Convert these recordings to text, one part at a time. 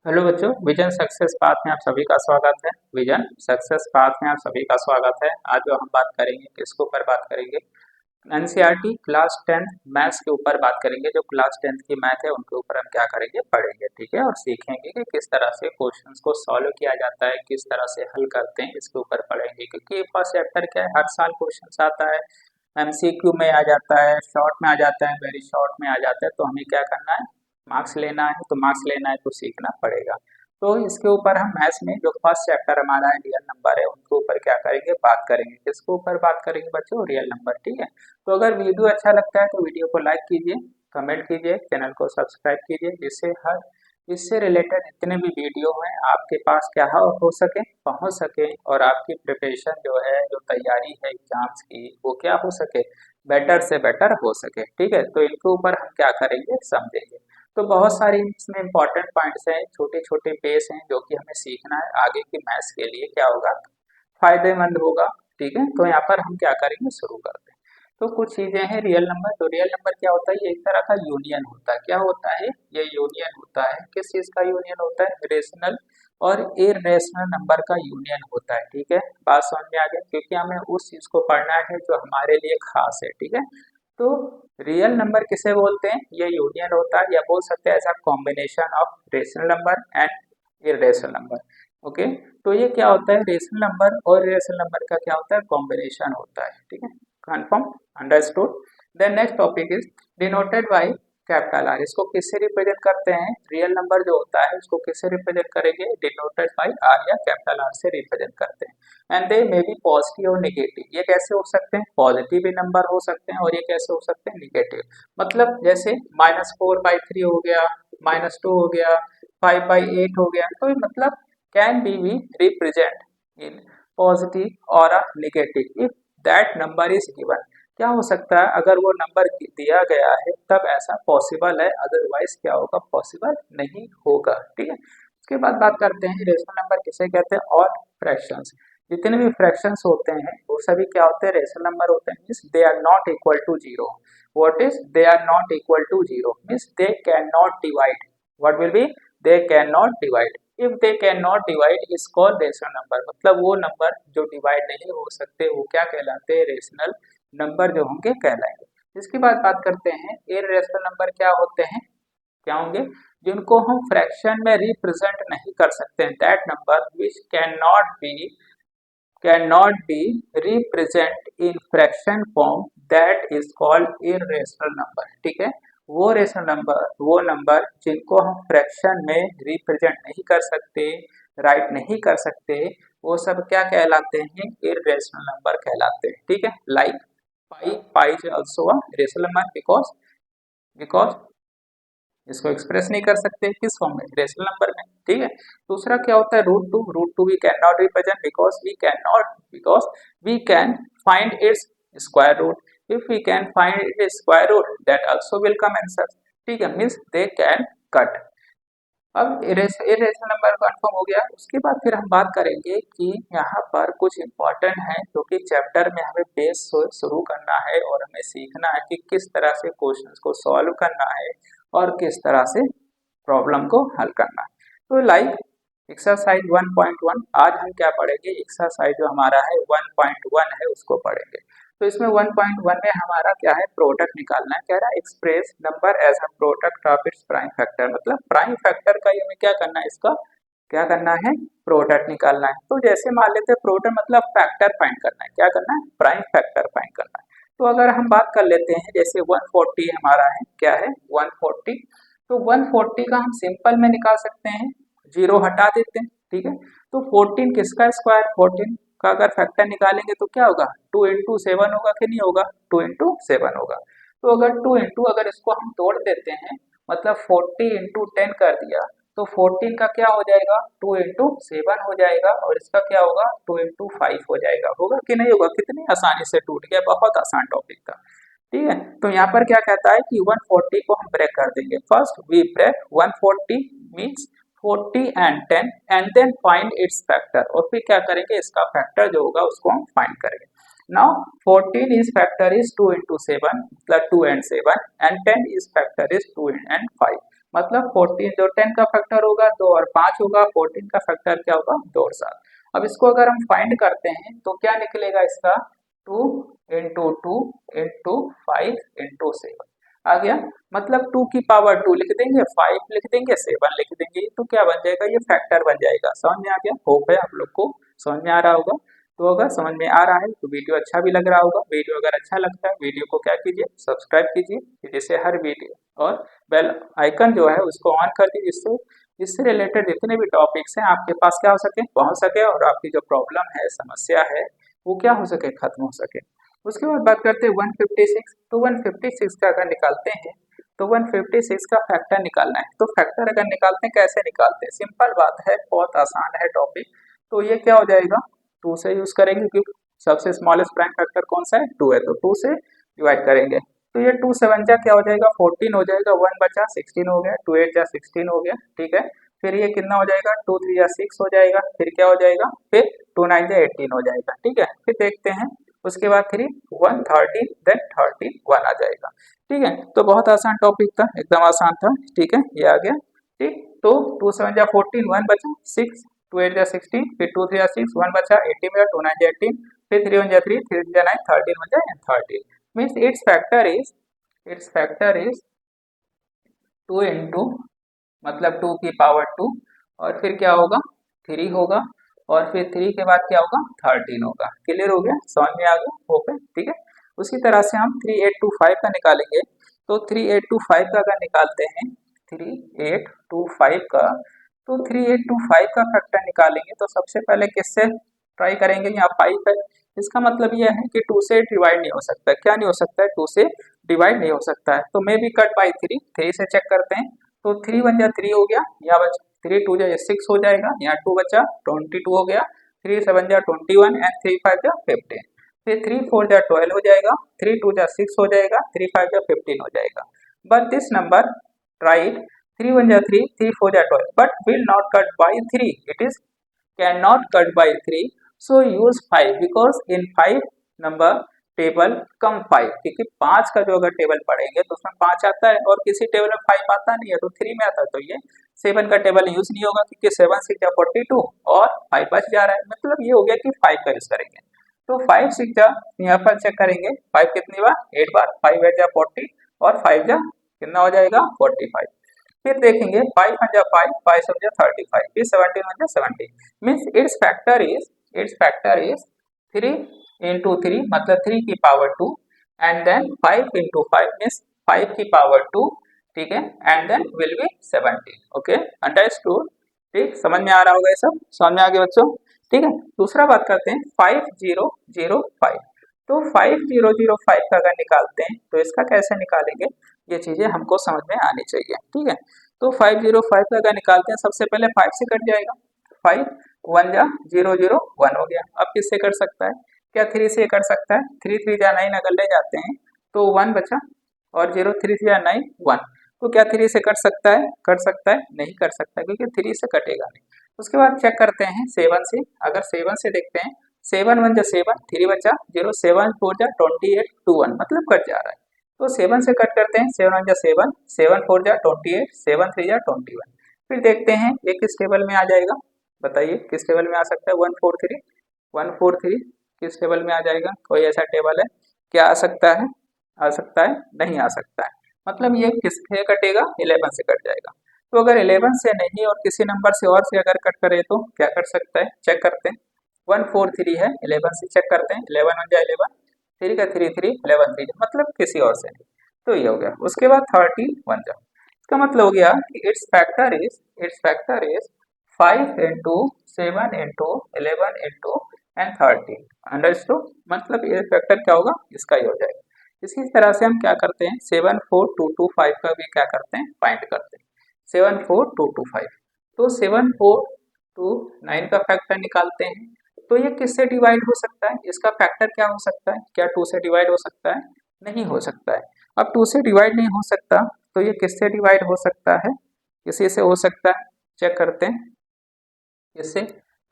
Hello बच्चों, vision success path में आप सभी का स्वागत है। विजन सक्सेस पाथ में आप सभी का स्वागत है। आज जो हम बात करेंगे किसके ऊपर बात करेंगे, एनसीईआरटी क्लास 10 मैथ्स के ऊपर बात करेंगे। जो क्लास 10 की मैथ है उनके ऊपर हम क्या करेंगे, पढ़ेंगे, ठीक है। और सीखेंगे कि किस तरह से क्वेश्चंस को सॉल्व किया जाता है, किस तरह से हल करते हैं, इसके ऊपर पढ़ेंगे। क्योंकि फर्स्ट चैप्टर क्या है, हर साल क्वेश्चन आता है, एमसीक्यू में आ जाता है, शॉर्ट में आ जाता है, वेरी शॉर्ट में आ जाता है। तो हमें क्या करना है, मार्क्स लेना है। तो मार्क्स लेना है तो सीखना पड़ेगा। तो इसके ऊपर हम मैथ्स में जो फर्स्ट चैप्टर हमारा है रियल नंबर है, उनके ऊपर क्या करेंगे, बात करेंगे। किसके ऊपर बात करेंगे बच्चों, रियल नंबर, ठीक है। तो अगर वीडियो अच्छा लगता है तो वीडियो को लाइक कीजिए, कमेंट कीजिए, चैनल को सब्सक्राइब कीजिए, जिससे हर इससे रिलेटेड जितने भी वीडियो हैं आपके पास क्या हो सके, पहुंच सके, और आपकी प्रिपरेशन जो है, जो तैयारी है एग्जाम्स की, वो क्या हो सके, बेटर से बेटर हो सके, ठीक है। तो इनके ऊपर हम क्या करेंगे, समझेंगे। तो बहुत सारी इसमें इंपॉर्टेंट पॉइंट्स हैं, छोटे छोटे बेस हैं, जो कि हमें सीखना है आगे की मैथ्स के लिए, क्या होगा, फायदेमंद होगा, ठीक है। तो यहाँ पर हम क्या करेंगे, शुरू करते हैं। तो कुछ चीजें हैं रियल नंबर। तो रियल नंबर क्या होता है, ये एक तरह का यूनियन होता है। क्या होता है, ये यूनियन होता है। किस चीज का यूनियन होता है, रेशनल और इरेशनल नंबर का यूनियन होता है, ठीक है। बात समझ में आ गई, क्योंकि हमें उस चीज को पढ़ना है जो हमारे लिए खास है, ठीक है। तो रियल नंबर किसे बोलते हैं, ये यूनियन होता है, या बोल सकते हैं ऐसा combination of rational number and irrational number. Okay, तो ये क्या होता है, रेशनल नंबर और इरेशनल नंबर का क्या होता है, कॉम्बिनेशन होता है, ठीक है। Confirm, understood. Then next topic is denoted by capital R. इसको किससे रिप्रेजेंट करते हैं, रियल नंबर जो होता है उसको किससे रिप्रेजेंट करेंगे, डिनोटेड बाय आर या कैपिटल आर से रिप्रेजेंट करते हैं। And they may be positive और नेगेटिव। ये कैसे हो सकते हैं, पॉजिटिव भी नंबर हो सकते हैं, और ये कैसे हो सकते हैं, नेगेटिव। मतलब जैसे -4/3 हो गया, -2 हो गया, 5/8 हो गया। तो ये मतलब can be represent in positive और uh negative if that number is given. क्या हो सकता है, अगर वो नंबर दिया गया है तब ऐसा पॉसिबल है, अदरवाइज क्या होगा, पॉसिबल नहीं होगा, ठीक है। उसके बाद बात करते हैं रेशनल नंबर किसे कहते हैं, ऑल फ्रैक्शंस। जितने भी फ्रैक्शंस होते हैं वो सभी क्या होते हैं, रेशनल नंबर होते हैं। Means they are not equal to zero. What is they are not equal to zero, means they can not divide. What will be, they can not divide. If they can not divide is called rational number. मतलब वो number जो divide नहीं हो सकते वो क्या कहलाते हैं, रेशनल नंबर जो होंगे कहलाएंगे। इसके बाद बात करते हैं इर्रेशनल नंबर क्या होते हैं, क्या होंगे, जिनको हम फ्रैक्शन में रिप्रेजेंट नहीं कर सकते हैं। That number which can not be represent in fraction form, that is called irrational number, ठीक है। वो रेशनल नंबर, वो नंबर जिनको हम फ्रैक्शन में रिप्रेजेंट नहीं कर सकते, राइट नहीं कर सकते, वो सब क्या कहलाते हैं, इर्रेशनल नंबर कहलाते हैं, ठीक है। Like pi is also a rational number because इसको एक्सप्रेस नहीं कर सकते किस फॉर्म में, रेशनल नंबर में, ठीक है। दूसरा क्या होता है, root two we can not represent because we can find its square root. If we can find its square root that also will come answer, ठीक है। Means they can cut. अब इरेशनल नंबर कन्फर्म हो गया। उसके बाद फिर हम बात करेंगे कि यहाँ पर कुछ इंपॉर्टेंट है जो कि चैप्टर में हमें बेस शुरू करना है, और हमें सीखना है कि किस तरह से क्वेश्चंस को सॉल्व करना है और किस तरह से प्रॉब्लम को हल करना है। तो लाइक एक्सरसाइज 1.1, आज हम क्या पढ़ेंगे, एक्सरसाइज जो हमारा है 1.1 है उसको पढ़ेंगे। तो इसमें 1.1 में हमारा क्या है, प्रोडक्ट निकालना है। कह रहा है express number as a product of its prime factor. मतलब प्राइम फैक्टर का ही हमें क्या करना है, इसका क्या करना है, प्रोडक्ट निकालना है। तो जैसे मान लेते हैं प्रोडक्ट मतलब फैक्टर फाइंड करना है, क्या करना है, प्राइम फैक्टर फाइंड करना है। तो अगर हम बात कर लेते हैं, जैसे 140 हमारा है, क्या है 140। तो 140 का हम सिंपल में निकाल सकते हैं, जीरो हटा देते हैं, ठीक है। तो 14 किसका स्क्वायर, 14 का अगर फैक्टर निकालेंगे तो क्या होगा, 2 इंटू 7 होगा कि नहीं होगा, 2 इंटू 7 होगा। तो अगर 2 इंटू, अगर इसको हम तोड़ देते हैं, मतलब 40 इंटू 10 कर दिया, तो 14 का क्या हो जाएगा, 2 इंटू 7 हो जाएगा, और इसका क्या होगा, 2 इंटू 5 हो जाएगा। होगा कि नहीं होगा, कितनी आसानी से टूट गया, बहुत आसान टॉपिक था, ठीक है। तो यहाँ पर क्या कहता है कि 140 को हम ब्रेक कर देंगे। First we break 140 means 40 and 10 and then find its factor. और फिर क्या करेंगे, इसका फैक्टर जो होगा उसको हम फाइंड करेंगे। Now 14 is factor is 2 into 7 मतलब 2 and 7 and 10 is factor is 2 and 5। मतलब 14 जो 10 का फैक्टर होगा 2 और 5 होगा, 14 का फैक्टर क्या होगा 2 और 7। अब इसको अगर हम फाइंड करते हैं तो क्या निकलेगा इसका 2 इंटू 2 इंटू 5 इंटू 7 आ गया। मतलब 2 की पावर 2 लिख देंगे, 5 लिख देंगे, 7 लिख देंगे, तो क्या बन जाएगा ये फैक्टर बन जाएगा। समझ में आ गया? होप है आप लोग को समझ में आ रहा होगा। तो अगर समझ में आ रहा है तो वीडियो अच्छा भी लग रहा होगा। वीडियो अगर अच्छा लगता है वीडियो को क्या कीजिए सब्सक्राइब कीजिए, जिससे हर वीडियो और बेल आइकन जो है उसको ऑन कर दीजिए, जिससे इससे रिलेटेड जितने भी टॉपिक्स हैं आपके पास क्या हो सके पहुंच सके और आपकी जो प्रॉब्लम है समस्या है वो क्या हो सके खत्म हो सके। उसके बाद बात करते हैं 156। तो 156 का अगर निकालते हैं तो 156 का फैक्टर निकालना है। तो फैक्टर अगर निकालते हैं कैसे निकालते हैं, सिंपल बात है, बहुत आसान है टॉपिक। तो ये क्या हो जाएगा 2 से यूज करेंगे क्योंकि सबसे स्मॉलेस्ट प्राइम फैक्टर कौन सा है 2 है, तो 2 से डिवाइड करेंगे। तो ये 2 7 जा क्या हो जाएगा 14 हो जाएगा, 1 बचा 16 हो गया, 2 8 जा 16 हो गया, ठीक है। फिर ये कितना हो जाएगा 2 3 जा 6 हो जाएगा, फिर क्या हो जाएगा फिर 2 9 जा 18 हो जाएगा, ठीक है। फिर देखते हैं उसके बाद 3 1 13 देन 13 1 आ जाएगा, ठीक है। तो बहुत आसान टॉपिक था, एकदम आसान था, ठीक है। ये आ गया, ठीक। तो 2 7 जा 14, 1 बचा 6, 2 8 जा 16, फिर 2 3 जा 6, 1 बचा 18 बचा, 2 9 जा 18, फिर 3 1 जा 3, 3 3 जा 9, 13 1 जा 13 means its factor is 2 into मतलब 2 की पावर 2 और फिर क्या होगा 3 होगा और फिर 3 के बाद क्या होगा 13 होगा। क्लियर हो गया, समझ में आ गया होप है, ठीक है। उसी तरह से हम 3825 का निकालेंगे। तो 3825 का अगर निकालते हैं 3825 का, तो 3825 का फैक्टर निकालेंगे तो सबसे पहले किससे ट्राई करेंगे, यहाँ 5 है, इसका मतलब यह है कि 2 से डिवाइड नहीं हो सकता। क्या नहीं हो सकता है 2 से डिवाइड नहीं हो सकता है, तो मे बी कट बाई 3 से चेक करते हैं। तो 3 1 जा 3 हो गया, यहाँ बचा 3 2 जा 6 हो जाएगा, यहाँ 2 बचा 22 हो गया, 3 7 जा 21 एंड 3 5 जा 15, फिर 3 4 जा 12 हो जाएगा, 3 2 जा 6 हो जाएगा, 3 5 जा 15 हो जाएगा। बट दिस नंबर राइट 3 1 जा 3, 3 4 जा 12 but will not cut by 3, it is can not cut by 3, so use 5 because in 5 number table come 5, क्योंकि 5 का जो अगर टेबल पढ़ेंगे तो उसमें 5 आता है और किसी टेबल में 5 आता नहीं है, तो 3 में आता है। तो ये 7 का टेबल यूज नहीं होगा क्योंकि 7 6 जा 42 और 5 बच जा रहा है, मतलब ये हो गया कि 5 का यूज करेंगे। तो 5 6 जा यहाँ पर चेक करेंगे 5 कितनी बार 8 बार, 5 8 जा 40 और 5 जा कितना हो जाएगा 45। फिर देखेंगे 5 1 जा 5, 5 7 जा 35, फिर 17 1 जा 70 means its factor is 3 into 3 मतलब 3 की power 2 and then 5 into 5 means 5 की पावर 2, ठीक है, and then will be 17। Okay understood, ठीक, समझ में आ रहा होगा ये सब, समझ में आ गया बच्चों, ठीक है। दूसरा बात करते हैं 5005। तो 5005 का अगर निकालते हैं तो इसका कैसे निकालेंगे, ये चीजें हमको समझ में आनी चाहिए, ठीक है। तो 505 का अगर निकालते हैं सबसे पहले 5 से कट जाएगा, 5 1 जा 0 0 1 हो गया। अब किससे कट सकता है, क्या 3 से कट सकता है, 3 3 जा 9 अगर ले जाते हैं तो 1 बचा और 0 3 जा 9 1, तो क्या 3 से कट सकता है, कर सकता है नहीं कर सकता क्योंकि 3 से कटेगा नहीं। उसके बाद चेक करते हैं 7 से, अगर 7 से देखते हैं 7 1 जा 7, 3 बचा 0 7 4 जा 28 2 1 मतलब कट जा रहा है। तो 7 से कट करते हैं 7 1 जा 7, 7 4 जा 28, 7 3 जा 21। फिर देखते हैं ये किस टेबल में आ जाएगा, बताइए किस टेबल में आ सकता है, 143 किस टेबल में आ जाएगा, कोई ऐसा टेबल है क्या आ सकता है, आ सकता है नहीं आ सकता है, मतलब ये किससे कटेगा 11 से कट जाएगा। तो अगर 11 से नहीं और किसी नंबर से और से अगर कट करे तो क्या कर सकता है, चेक करते हैं 143 है 11 से चेक करते हैं, 11 1 जा 11, 3 का 3 3 11 3 मतलब किसी और से नहीं, तो ये हो गया। उसके बाद 13 1 जा, इसका मतलब हो गया कि it's factor is 5 into 7 into 11 into and 13, understood, मतलब ये फैक्टर क्या होगा इसका ही हो जाएगा। इसी तरह से हम क्या करते हैं 74225 का भी क्या करते हैं फाइंड करते हैं, 74225, तो 7429 का फैक्टर निकालते हैं। तो ये किससे डिवाइड हो सकता है, इसका फैक्टर क्या हो सकता है, क्या 2 से डिवाइड हो सकता है, नहीं हो सकता है। अब 2 से डिवाइड नहीं हो सकता तो ये किससे डिवाइड हो सकता है, किसी से हो सकता है, चेक करते हैं। इससे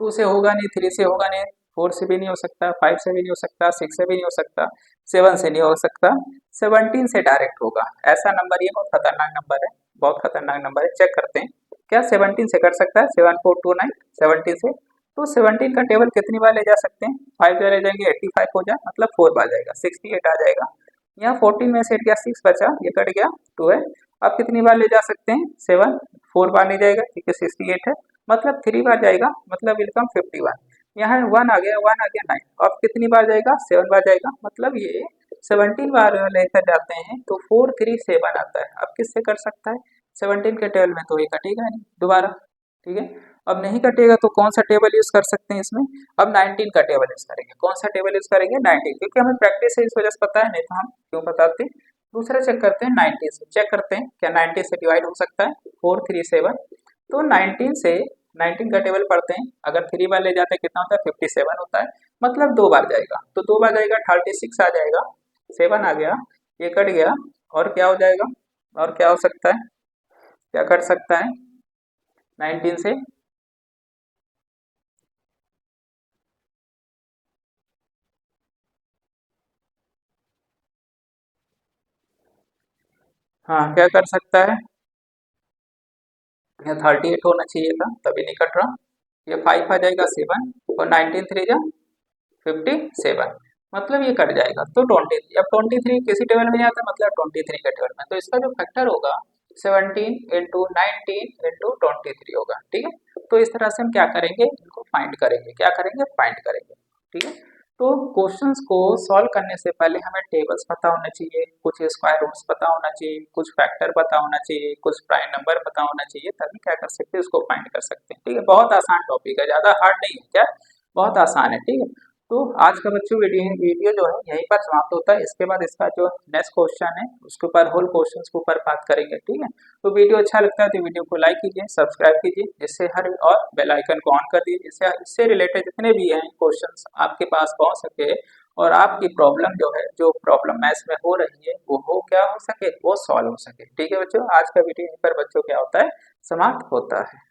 2 से होगा नहीं, 3 से होगा नहीं, 4 से भी नहीं हो सकता, 5 से भी नहीं हो सकता, 6 से भी नहीं हो सकता, 7 से नहीं हो सकता, 17 से डायरेक्ट होगा। ऐसा नंबर ये बहुत खतरनाक नंबर है, बहुत खतरनाक नंबर है, चेक करते हैं क्या 17 से कर सकता है। 7429 17 से, तो 17 का टेबल कितनी बार ले जा सकते हैं, 5 बार ले जाएंगे 85 हो जाए, मतलब 4 बार जाएगा, 68 आ जाएगा। यहाँ 14 में से हट गया 6 बचा, ये कट गया 2 है। अब कितनी बार ले जा सकते हैं, 7 4 बार ले जाएगा क्योंकि 68 है, मतलब 3 बार जाएगा, मतलब इनकम 51। यहाँ 1 आ गया, 1 आ गया 9, अब कितनी बार जाएगा, 7 बार जाएगा, मतलब ये 17 बार लेकर जाते हैं तो 437 आता है। अब किससे कर सकता है, 17 के टेबल में तो ये कटेगा नहीं दोबारा, ठीक है। अब नहीं कटेगा तो कौन सा टेबल यूज कर सकते हैं इसमें, अब 19 का टेबल यूज करेंगे। कौन सा टेबल यूज करेंगे, 19, क्योंकि हमें प्रैक्टिस है इस वजह से पता है, नहीं तो हम क्यों बताते। दूसरा चेक करते हैं 19 से, चेक करते हैं क्या 90 से डिवाइड हो सकता है, 437। तो 19 से 19 का टेबल पढ़ते हैं, अगर 3 बार ले जाते हैं कितना होता है, 57 होता है, मतलब 2 बार जाएगा, तो 2 बार जाएगा 36 आ जाएगा, 7 आ गया, ये कट गया, और क्या हो जाएगा, और क्या हो सकता है, क्या कर सकता है 19 से, हाँ क्या कर सकता है, यहाँ 38 होना चाहिए था तभी नहीं कट रहा, ये 5 आ जाएगा 7, और 19 3 जा 57, मतलब ये कट जाएगा, तो 23। अब 23 किसी टेबल में नहीं आता, मतलब 23 के टेबल में, तो इसका जो फैक्टर होगा 17 इंटू 19 इंटू 23 होगा, ठीक है। तो इस तरह से हम क्या करेंगे, इनको फाइंड करेंगे, क्या करेंगे, फाइंड करेंगे, ठीक है। तो क्वेश्चंस को सॉल्व करने से पहले हमें टेबल्स पता होना चाहिए, कुछ स्क्वायर रूट्स पता होना चाहिए, कुछ फैक्टर पता होना चाहिए, कुछ प्राइम नंबर पता होना चाहिए, तभी क्या कर सकते हैं, उसको फाइंड कर सकते हैं, ठीक है। बहुत आसान टॉपिक है, ज़्यादा हार्ड नहीं है, क्या बहुत आसान है, ठीक है। तो आज का बच्चों वीडियो जो है यहीं पर समाप्त होता है। इसके बाद इसका जो नेक्स्ट क्वेश्चन है उसके ऊपर होल क्वेश्चंस के ऊपर बात करेंगे, ठीक है। तो वीडियो अच्छा लगता है तो वीडियो को लाइक कीजिए, सब्सक्राइब कीजिए, जिससे हर, और बेल आइकन को ऑन कर दीजिए, जिससे इससे रिलेटेड जितने भी हैं क्वेश्चंस आपके पास पहुंच सके, और आपकी प्रॉब्लम जो है, जो प्रॉब्लम मैथ्स में हो रही है वो हो क्या हो सके, वो सॉल्व हो सके, ठीक है बच्चों। आज का वीडियो यहीं पर बच्चों क्या होता है, समाप्त होता है।